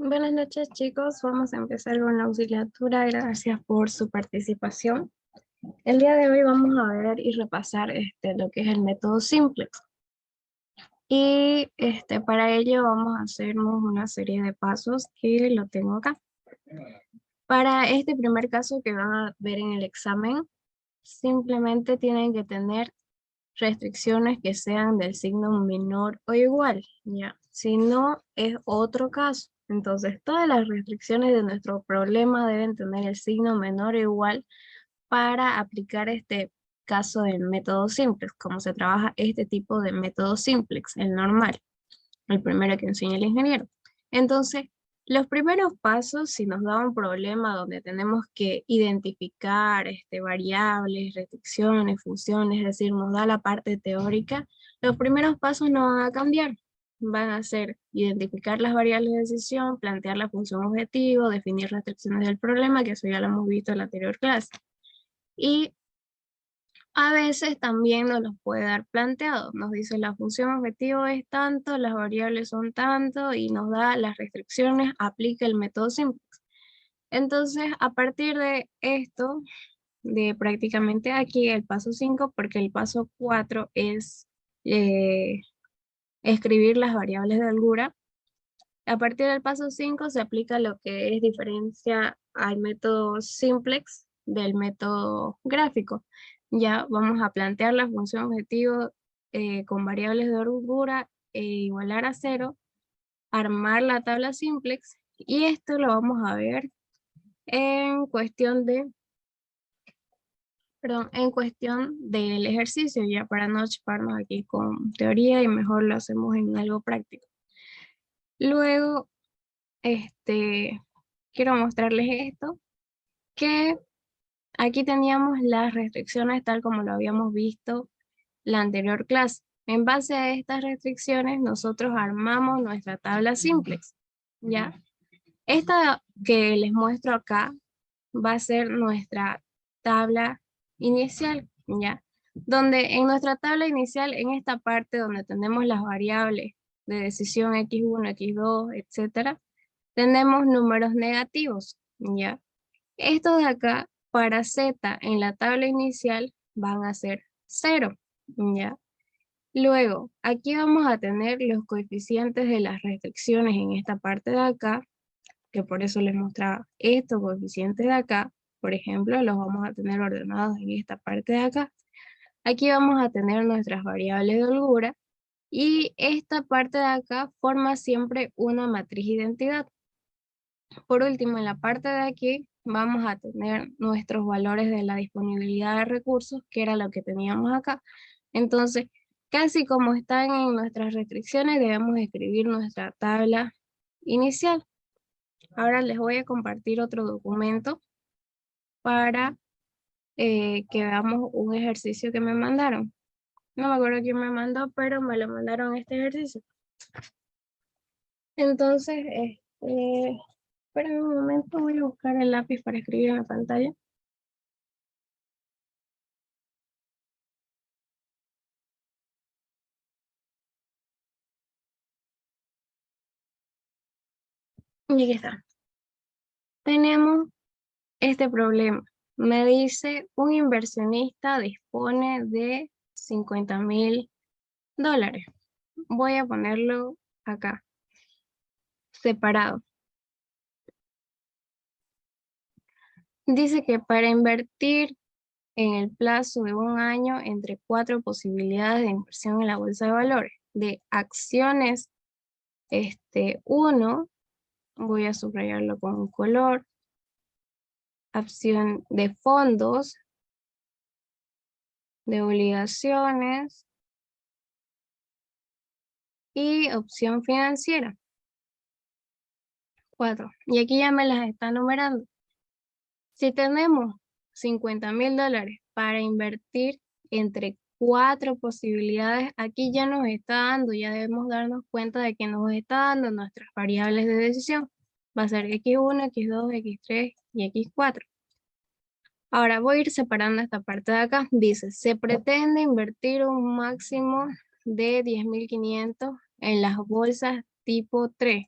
Buenas noches, chicos. Vamos a empezar con la auxiliatura. Gracias por su participación. El día de hoy vamos a ver y repasar lo que es el método simplex. Y para ello vamos a hacernos una serie de pasos que lo tengo acá. Para este primer caso que van a ver en el examen, simplemente tienen que tener restricciones que sean del signo menor o igual, ¿ya? Si no, es otro caso. Entonces, todas las restricciones de nuestro problema deben tener el signo menor o igual para aplicar este caso del método simplex, como se trabaja este tipo de método simplex, el normal, el primero que enseña el ingeniero. Entonces, los primeros pasos, si nos da un problema donde tenemos que identificar variables, restricciones, funciones, es decir, nos da la parte teórica, los primeros pasos no van a cambiar. Van a ser identificar las variables de decisión, plantear la función objetivo, definir restricciones del problema, que eso ya lo hemos visto en la anterior clase. Y a veces también nos los puede dar planteado. Nos dice la función objetivo es tanto, las variables son tanto y nos da las restricciones, aplica el método simplex. Entonces, a partir de esto, de prácticamente aquí el paso 5, porque el paso 4 es escribir las variables de holgura. A partir del paso 5 se aplica lo que es diferencia al método simplex del método gráfico. Ya vamos a plantear la función objetivo con variables de holgura igualar a 0, armar la tabla simplex, y esto lo vamos a ver en cuestión de, perdón, en cuestión del ejercicio, ya para no chuparnos aquí con teoría y mejor lo hacemos en algo práctico. Luego, quiero mostrarles esto, que aquí teníamos las restricciones tal como lo habíamos visto la anterior clase. En base a estas restricciones, nosotros armamos nuestra tabla simplex, ¿ya? Esta que les muestro acá va a ser nuestra tabla inicial, ¿ya? Donde en nuestra tabla inicial, en esta parte donde tenemos las variables de decisión x1, x2, etcétera, tenemos números negativos, ¿ya? Estos de acá, para z en la tabla inicial, van a ser 0, ¿ya? Luego, aquí vamos a tener los coeficientes de las restricciones en esta parte de acá, que por eso les mostraba estos coeficientes de acá. Por ejemplo, los vamos a tener ordenados en esta parte de acá. Aquí vamos a tener nuestras variables de holgura, y esta parte de acá forma siempre una matriz identidad. Por último, en la parte de aquí vamos a tener nuestros valores de la disponibilidad de recursos, que era lo que teníamos acá. Entonces, casi como están en nuestras restricciones, debemos escribir nuestra tabla inicial. Ahora les voy a compartir otro documento para que veamos un ejercicio que me mandaron. No me acuerdo quién me mandó, pero me lo mandaron este ejercicio. Entonces, esperen un momento, voy a buscar el lápiz para escribir en la pantalla. Y aquí está. Tenemos este problema. Me dice, un inversionista dispone de $50,000. Voy a ponerlo acá, separado. Dice que para invertir en el plazo de un año entre 4 posibilidades de inversión en la bolsa de valores, de acciones, 1, voy a subrayarlo con un color, opción de fondos, de obligaciones y opción financiera. 4. Y aquí ya me las está numerando. Si tenemos $50,000 para invertir entre 4 posibilidades, aquí ya nos está dando, ya debemos darnos cuenta de que nos está dando nuestras variables de decisión. Va a ser x1, x2, x3 y x4. Ahora voy a ir separando esta parte de acá. Dice, se pretende invertir un máximo de 10,500 en las bolsas tipo 3.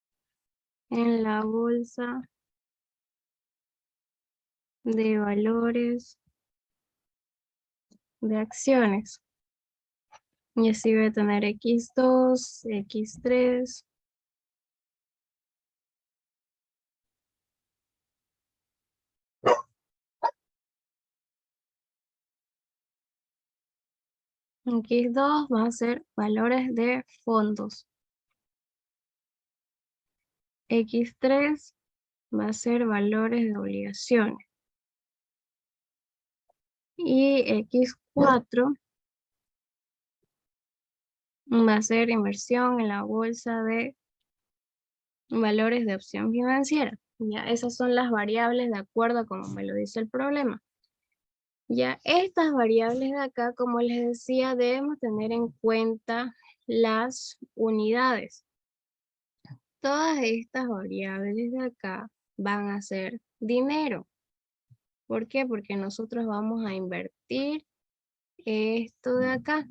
en la bolsa de valores de acciones. Y así voy a tener X2, X3. X2 va a ser valores de fondos. X3 va a ser valores de obligaciones. Y X4 va a ser inversión en la bolsa de valores de opción financiera. Ya, esas son las variables de acuerdo a como me lo dice el problema. Ya, estas variables de acá, como les decía, debemos tener en cuenta las unidades. Todas estas variables de acá van a ser dinero. ¿Por qué? Porque nosotros vamos a invertir esto de acá.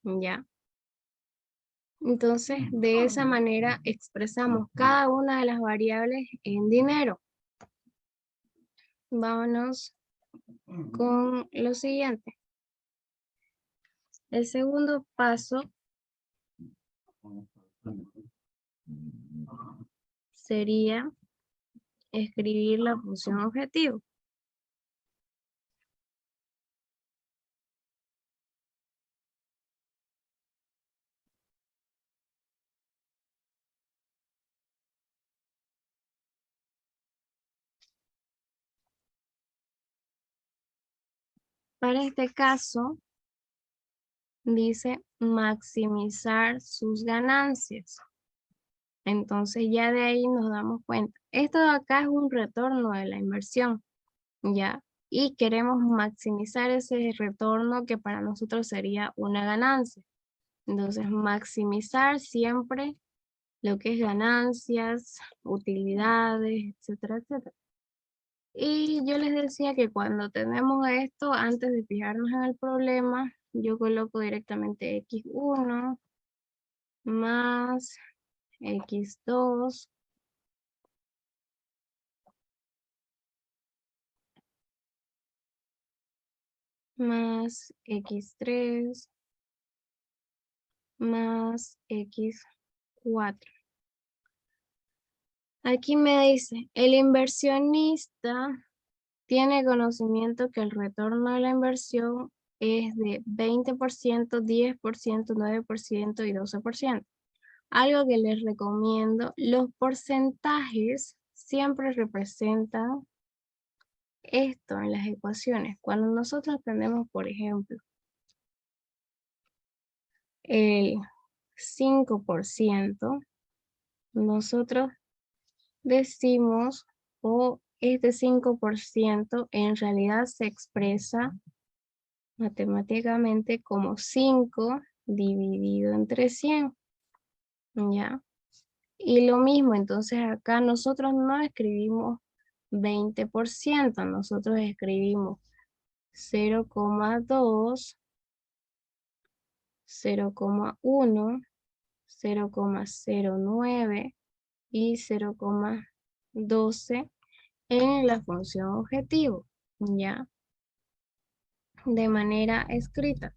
Ya. Entonces, de esa manera expresamos cada una de las variables en dinero. Vámonos con lo siguiente. El segundo paso sería escribir la función objetivo. Para este caso, dice maximizar sus ganancias. Entonces ya de ahí nos damos cuenta. Esto de acá es un retorno de la inversión, ¿ya? Y queremos maximizar ese retorno que para nosotros sería una ganancia. Entonces, maximizar siempre lo que es ganancias, utilidades, etcétera, etcétera. Y yo les decía que cuando tenemos esto, antes de fijarnos en el problema, yo coloco directamente X1 más X2 más X3 más X4. Aquí me dice, el inversionista tiene conocimiento que el retorno de la inversión es de 20%, 10%, 9% y 12%. Algo que les recomiendo, los porcentajes siempre representan esto en las ecuaciones. Cuando nosotros tenemos, por ejemplo, el 5%, nosotros decimos, o este 5% en realidad se expresa matemáticamente como 5 dividido entre 100, ¿ya? Y lo mismo, entonces acá nosotros no escribimos 20%, nosotros escribimos 0,2, 0,1, 0,09 y 0,12 en la función objetivo, ¿ya? De manera escrita.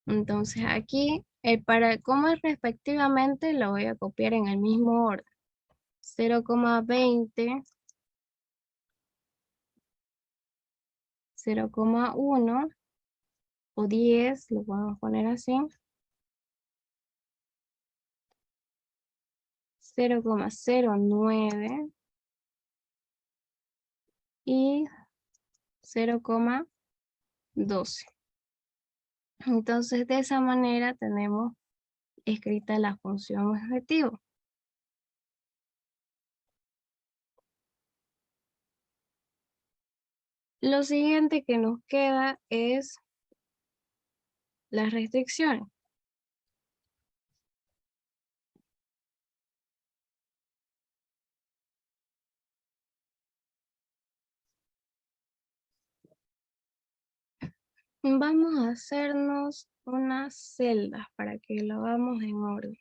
Entonces aquí, para cómo es respectivamente, lo voy a copiar en el mismo orden. 0,20, 0,1 o 10, lo podemos poner así. 0,09 y 0,12. Entonces, de esa manera tenemos escrita la función objetivo. Lo siguiente que nos queda es las restricciones. Vamos a hacernos unas celdas para que lo hagamos en orden.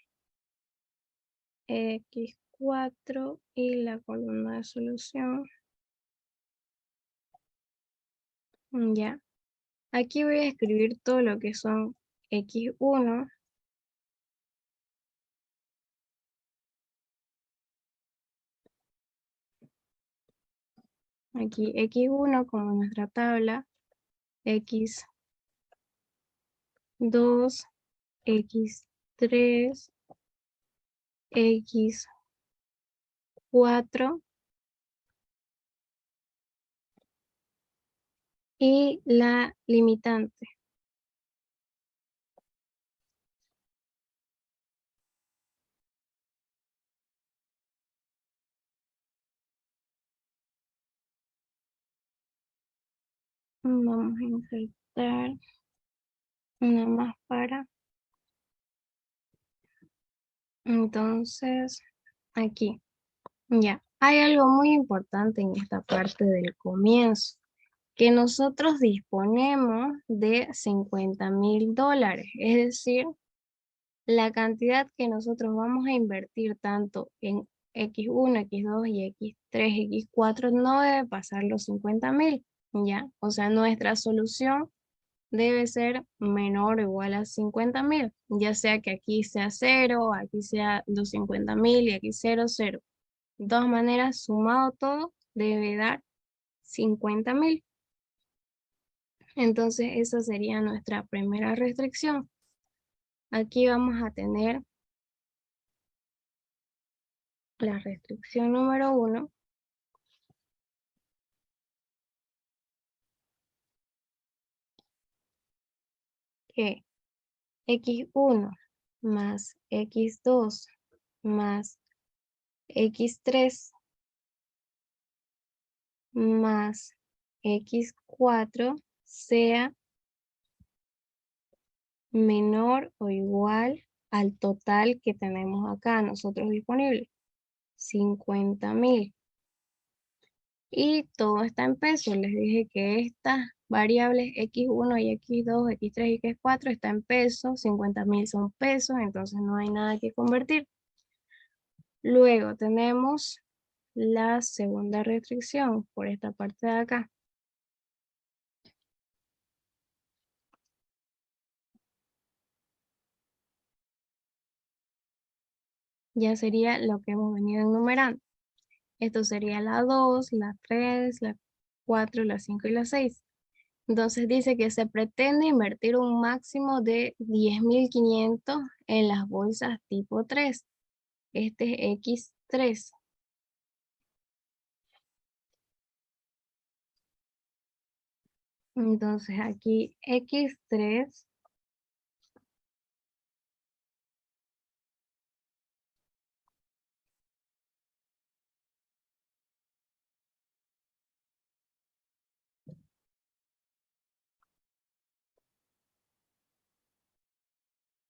X4 y la columna de solución. Ya. Aquí voy a escribir todo lo que son X1, aquí X1 como nuestra tabla, X2, X3, X4 y la limitante. Vamos a insertar una más para. Entonces, aquí. Ya. Hay algo muy importante en esta parte del comienzo, que nosotros disponemos de $50,000, es decir, la cantidad que nosotros vamos a invertir tanto en X1, X2 y X3, X4 no debe pasar los 50,000, ¿ya? O sea, nuestra solución debe ser menor o igual a 50,000, ya sea que aquí sea 0, aquí sea los 50,000 y aquí 0, 0. De todas maneras, sumado todo, debe dar 50,000. Entonces, esa sería nuestra primera restricción. Aquí vamos a tener la restricción número 1, que X1 más X2 más X3 más X4 sea menor o igual al total que tenemos acá nosotros disponible, 50,000. Y todo está en pesos. Les dije que estas variables X1 y X2, X3 y X4 está en pesos, 50,000 son pesos, entonces no hay nada que convertir. Luego tenemos la segunda restricción por esta parte de acá. Ya sería lo que hemos venido enumerando. Esto sería la 2, la 3, la 4, la 5 y la 6. Entonces dice que se pretende invertir un máximo de 10,500 en las bolsas tipo 3. Este es X3. Entonces aquí X3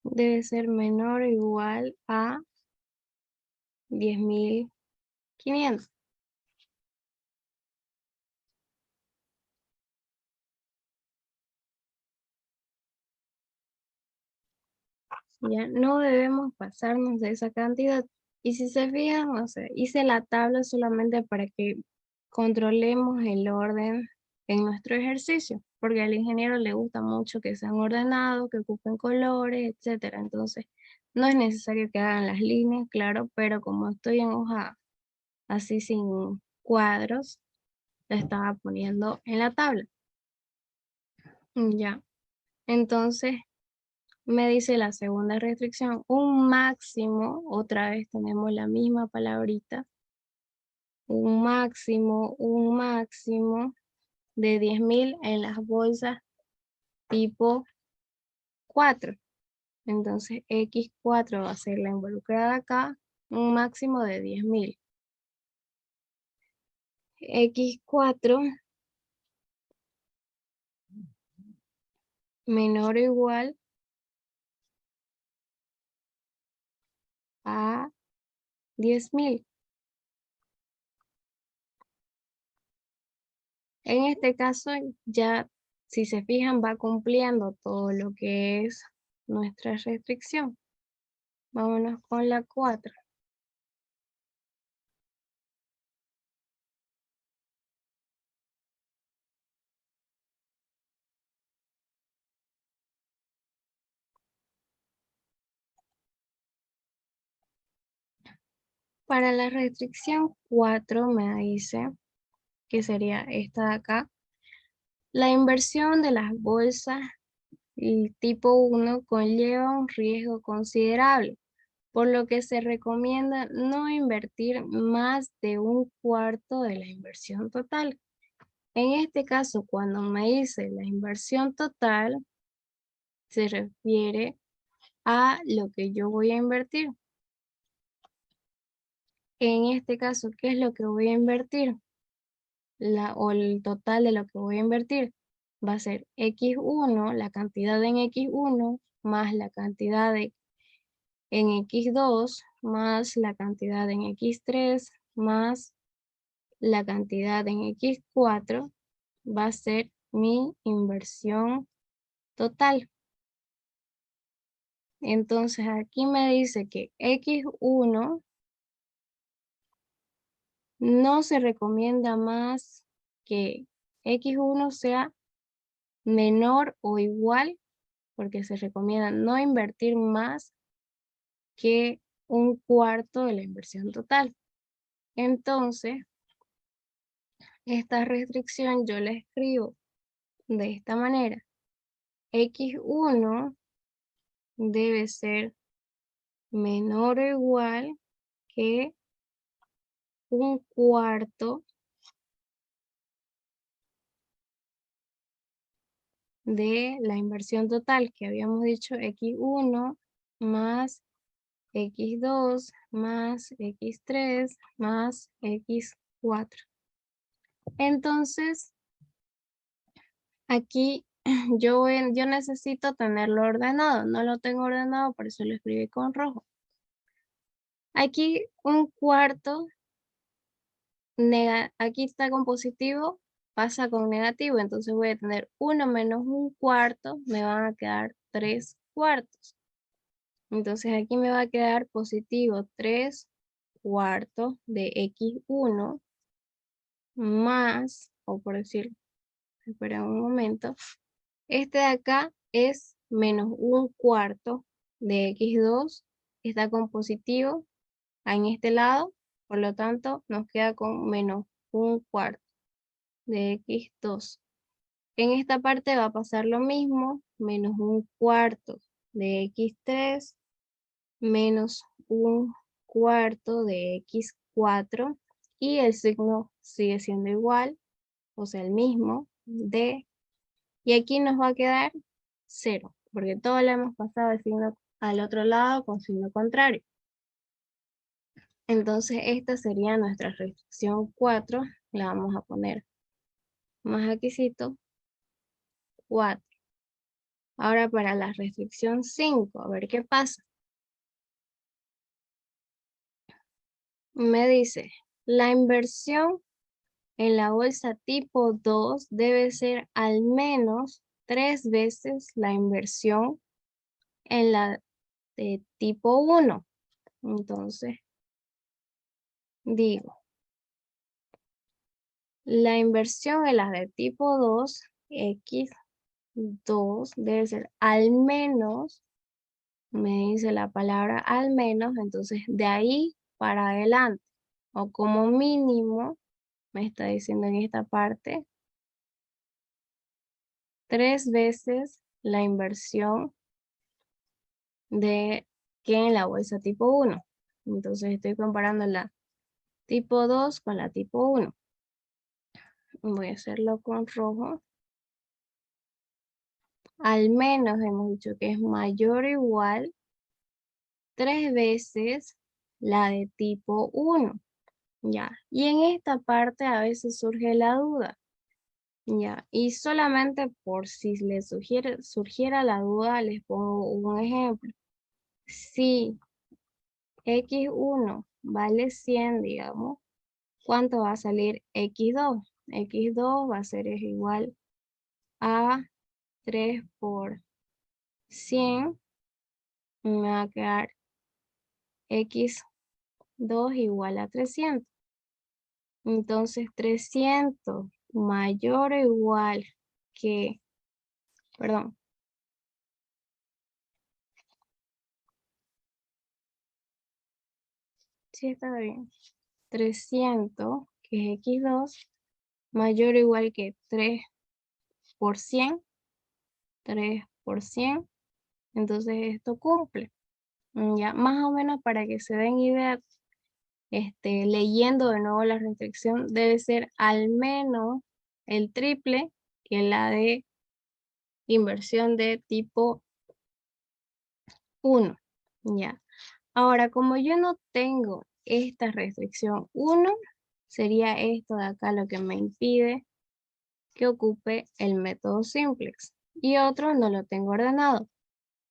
debe ser menor o igual a 10,500. Ya no debemos pasarnos de esa cantidad. Y si se fijan, o sea, hice la tabla solamente para que controlemos el orden en nuestro ejercicio, porque al ingeniero le gusta mucho que sean ordenados, que ocupen colores, etcétera. Entonces, no es necesario que hagan las líneas, claro, pero como estoy en hoja así sin cuadros, la estaba poniendo en la tabla. Ya, entonces me dice la segunda restricción, un máximo, otra vez tenemos la misma palabrita, un máximo de 10,000 en las bolsas tipo 4. Entonces X4 va a ser la involucrada acá, un máximo de 10,000. X4 menor o igual a 10,000. En este caso ya, si se fijan, va cumpliendo todo lo que es nuestra restricción. Vámonos con la 4. Para la restricción 4 me dice que sería esta de acá. La inversión de las bolsas y tipo 1 conlleva un riesgo considerable, por lo que se recomienda no invertir más de un cuarto de la inversión total. En este caso, cuando me dice la inversión total, se refiere a lo que yo voy a invertir. En este caso, ¿qué es lo que voy a invertir? O el total de lo que voy a invertir va a ser X1, la cantidad en X1, más la cantidad en X2, más la cantidad en X3, más la cantidad en X4, va a ser mi inversión total. Entonces aquí me dice que X1 no se recomienda más que X1 sea menor o igual, porque se recomienda no invertir más que un cuarto de la inversión total. Entonces, esta restricción yo la escribo de esta manera. X1 debe ser menor o igual que un cuarto de la inversión total, que habíamos dicho X1 más X2 más X3 más X4. Entonces, aquí yo necesito tenerlo ordenado. No lo tengo ordenado, por eso lo escribí con rojo. Aquí un cuarto, aquí está con positivo, pasa con negativo. Entonces voy a tener 1 menos un cuarto, me van a quedar 3 cuartos. Entonces aquí me va a quedar positivo 3 cuartos de X1 más, o por decir, espera un momento, este de acá es menos un cuarto de X2, está con positivo en este lado, por lo tanto nos queda con menos un cuarto de X2. En esta parte va a pasar lo mismo, menos un cuarto de X3 menos un cuarto de X4 y el signo sigue siendo igual, o sea, el mismo, de, y aquí nos va a quedar 0, porque todo lo hemos pasado el signo al otro lado con signo contrario. Entonces esta sería nuestra restricción 4, la vamos a poner más aquícito, 4. Ahora para la restricción 5, a ver qué pasa. Me dice, la inversión en la bolsa tipo 2 debe ser al menos 3 veces la inversión en la de tipo 1. Entonces, digo, la inversión en la de tipo 2, X2, debe ser al menos, me dice la palabra al menos, entonces de ahí para adelante, o como mínimo, me está diciendo en esta parte, 3 veces la inversión de que en la bolsa tipo 1. Entonces estoy comparando la tipo 2 con la tipo 1. Voy a hacerlo con rojo. Al menos hemos dicho que es mayor o igual 3 veces la de tipo 1. Ya. Y en esta parte a veces surge la duda. Ya. Y solamente por si les surgiera la duda, les pongo un ejemplo. Si X1 vale 100, digamos, ¿cuánto va a salir X2? X2 va a ser igual a 3 por 100. Me va a quedar X2 igual a 300. Entonces 300 mayor o igual que, perdón, Sí, está bien. 300, que es x2, mayor o igual que 3 por 100, 3 por 100, entonces esto cumple. Ya, más o menos para que se den idea, leyendo de nuevo la restricción, debe ser al menos el triple que la de inversión de tipo 1. Ya. Ahora, como yo no tengo esta restricción 1, sería esto de acá lo que me impide que ocupe el método simplex. Y otro no lo tengo ordenado.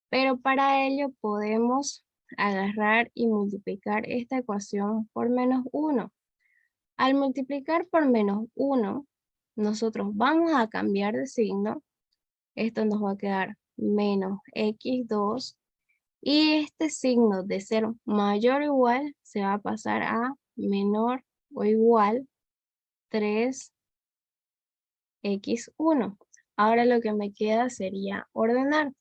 Pero para ello podemos agarrar y multiplicar esta ecuación por menos 1. Al multiplicar por menos 1, nosotros vamos a cambiar de signo. Esto nos va a quedar menos x2. Y este signo de ser mayor o igual se va a pasar a menor o igual 3x1. Ahora lo que me queda sería ordenar.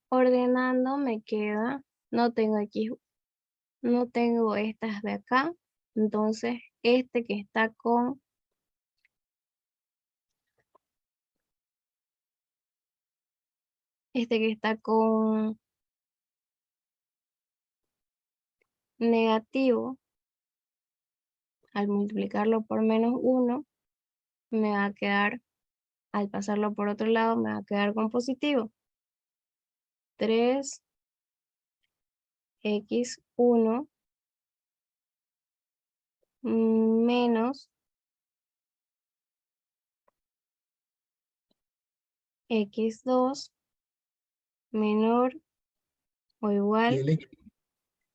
Ordenando me queda, no tengo x, no tengo estas de acá, entonces este que está con negativo, al multiplicarlo por menos 1, me va a quedar, al pasarlo por otro lado, me va a quedar con positivo. 3x1 menos x2 menor o Y igual. el X,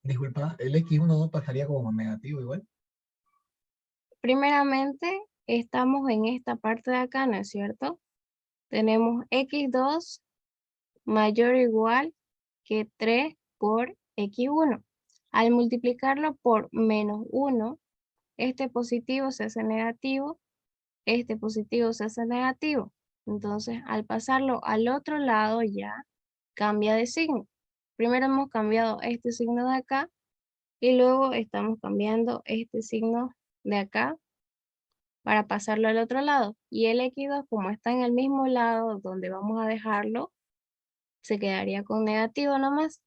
disculpa, el X1 pasaría como negativo igual. Primeramente, estamos en esta parte de acá, ¿no es cierto? Tenemos x2 mayor o igual que 3 por x1. Al multiplicarlo por menos 1, este positivo se hace negativo, este positivo se hace negativo. Entonces, al pasarlo al otro lado ya cambia de signo. Primero hemos cambiado este signo de acá y luego estamos cambiando este signo de acá para pasarlo al otro lado. Y el x2, como está en el mismo lado donde vamos a dejarlo, se quedaría con negativo nomás.